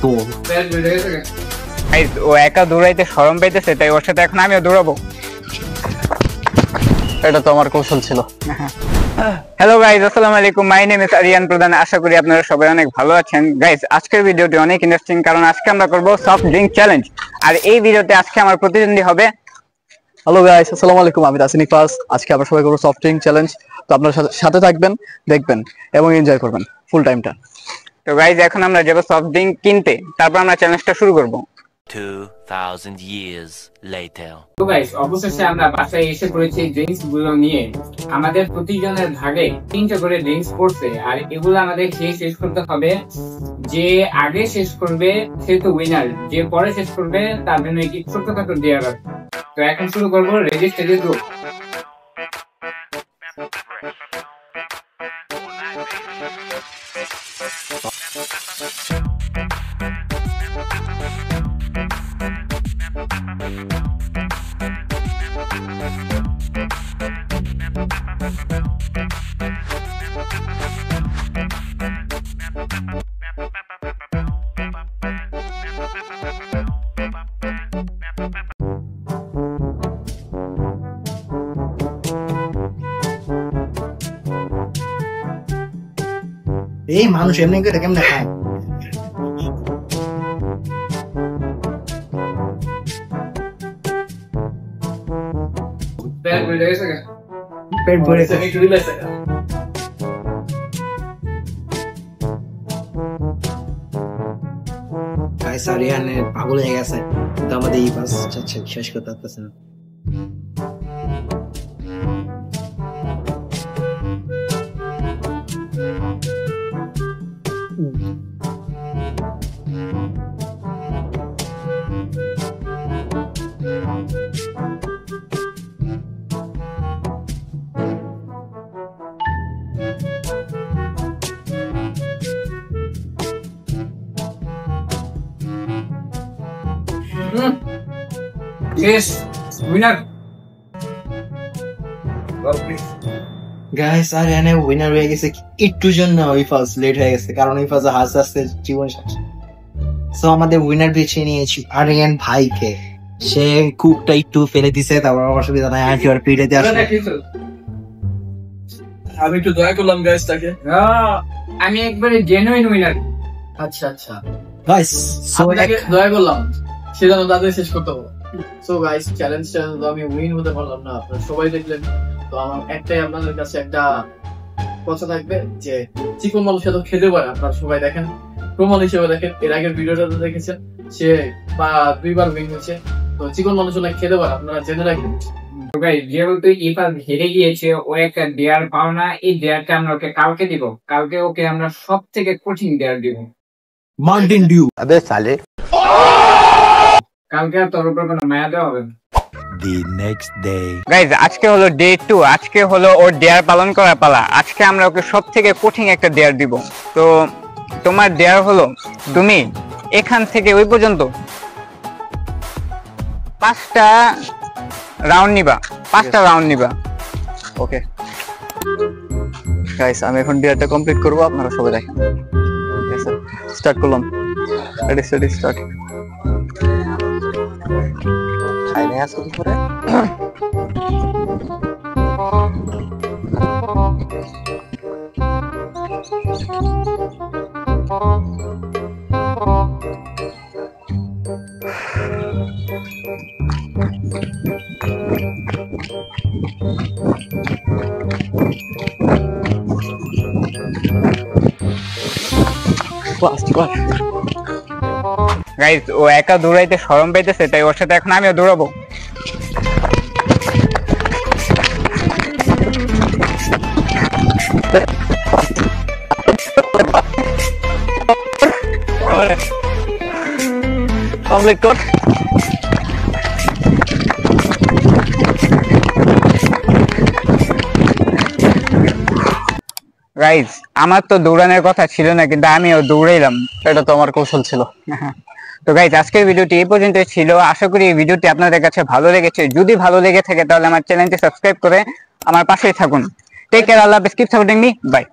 তো ও একা দৌড়াইতে শরম পাইতেছে, তাই ওর সাথে এখন আমিও দৌড়াবো। এটা তো আমার কৌশল ছিল। হ্যালো গাইজ, আসসালামু আলাইকুম। মাই নেম ইজ আরিয়ান প্রধান। আশা করি আপনারা সবাই অনেক ভালো আছেন। গাইজ, আজকের ভিডিওটি অনেক ইন্টারেস্টিং, কারণ আজকে আমরা করব সফট ড্রিঙ্ক চ্যালেঞ্জ। আর এই ভিডিওতে আজকে আমার প্রতিদ্বন্দ্বী হবে। হ্যালো গাইস, আসসালামু আলাইকুম। আমি রাসিনী ফাস। আজকে আমরা সবাই করব সফট ড্রিঙ্ক চ্যালেঞ্জ। তো আপনারা সাথে থাকবেন, দেখবেন এবং এনজয় করবেন ফুল টাইমটা। তো গাইজ, এখন আমরা যাব সফট ড্রিঙ্ক কিনতে, তারপর আমরা চ্যালেঞ্জটা শুরু করব। 2000 years later. তো গাইস, অবশেষে আমরা বাসায় এসে পড়েছি ড্রিঙ্কস গুলো নিয়ে। আমাদের প্রতিজনের ভাগে 3টা করে ড্রিঙ্কস পড়ছে, আর এগুলো আমাদের খেয়ে শেষ করতে হবে। যে আগে শেষ করবে সে তো উইনার, যে পরে শেষ করবে তার জন্য একটি ছোটখাটো দেওয়া হবে। তো এখন শুরু করবো। Ready steady go. এই মানুষ এমনি করে কেমনে খায়? পেট ভরে গেছে। পেট ভরে গেছে। একটু রিল্যাক্স থাকা। গাইস, আরিয়ানে পাগল হয়ে গেছে। তো আমাদের এই বাস শেষ করতে পারতেছে না। Yes, winner. গাইস, আরিয়ানে উইনার হয়ে গেছে। একটু জন্য ওই ফার্স্ট লেট হয়ে গেছে, কারণ ওই ফার্স্ট হাসতে হাসতে জীবন শেষ। সো আমাদের উইনার বেছে নিয়েছি আরিয়ান ভাইকে। সে কুকটা একটু ফেলে দিছে, তারপর অসুবিধা নাই, আর কি আর পিঠে দিয়ে আসলে আমি একটু দয়া করলাম গাইস তাকে। আমি একবারে জেনুইন উইনার। আচ্ছা আচ্ছা গাইস, সো আপনাকে দয়া করলাম, সেজন্য তাদের শেষ করতে হবে। সো গাইস, চ্যালেঞ্জটা তো আমি উইন হতে পারলাম না, আপনারা সবাই দেখলেন। তো আমার একটাই আপনাদের কাছে একটা কথা থাকবে, যে চিকন মানুষ তো খেতে পারে। আপনারা সবাই দেখেন, প্রমাণ হিসেবে দেখেন। এর আগের ভিডিওটা দেখেছেন, সে 2বার উইন হয়েছে। তো চিকন মানুষ না খেতে পারে, আপনারা জেনে রাখবেন। যেহেতু ইফাল হেরে গিয়েছে, ও একটা ডেয়ার পাও না। এই ডেয়ারটা আমরা ওকে কালকে দিব। কালকে ওকে আমরা সব থেকে কঠিন ডেয়ার দিব। Mountain Dew. আবে সালে, কালকে আর তোর উপর কোনো মায়া দেওয়া হবে না। The next day. গাইজ, আজকে হলো ডে 2। আজকে হলো ওর ডেয়ার পালন করার পালা। আজকে আমরা ওকে সব থেকে কঠিন একটা ডেয়ার দিব। তো তোমার ডেয়ার হলো, তুমি এখান থেকে ওই পর্যন্ত 5টা রাউন্ড নিবা। 5টা রাউন্ড নিবা। ওকে গাইস, আমি এখন ডিয়ারটা কমপ্লিট করব, আপনারা সবাই দেখেন। ঠিক আছে, স্টার্ট করলাম। Ready study start. খাই নাই আজকে দুপুরে। গাইজ, ও একা দৌড়াইতে শরম পাইতেছে, তাই ওর সাথে এখন আমিও দৌড়াবো। কমপ্লিট কর। গাইজ, আমার তো দৌড়ানোর কথা ছিল না, কিন্তু আমিও দৌড়াইলাম। এটা তো আমার কৌশল ছিল। তো গাইজ, আজকের ভিডিওটি এই পর্যন্তই ছিল। আশা করি এই ভিডিওটি আপনাদের কাছে ভালো লেগেছে। যদি ভালো লেগে থাকে তাহলে আমার চ্যানেলটি সাবস্ক্রাইব করে আমার পাশেই থাকুন। টেক কেয়ার, আল্লাহ হাফেজ, কিপ সাপোর্টিং মি, বাই।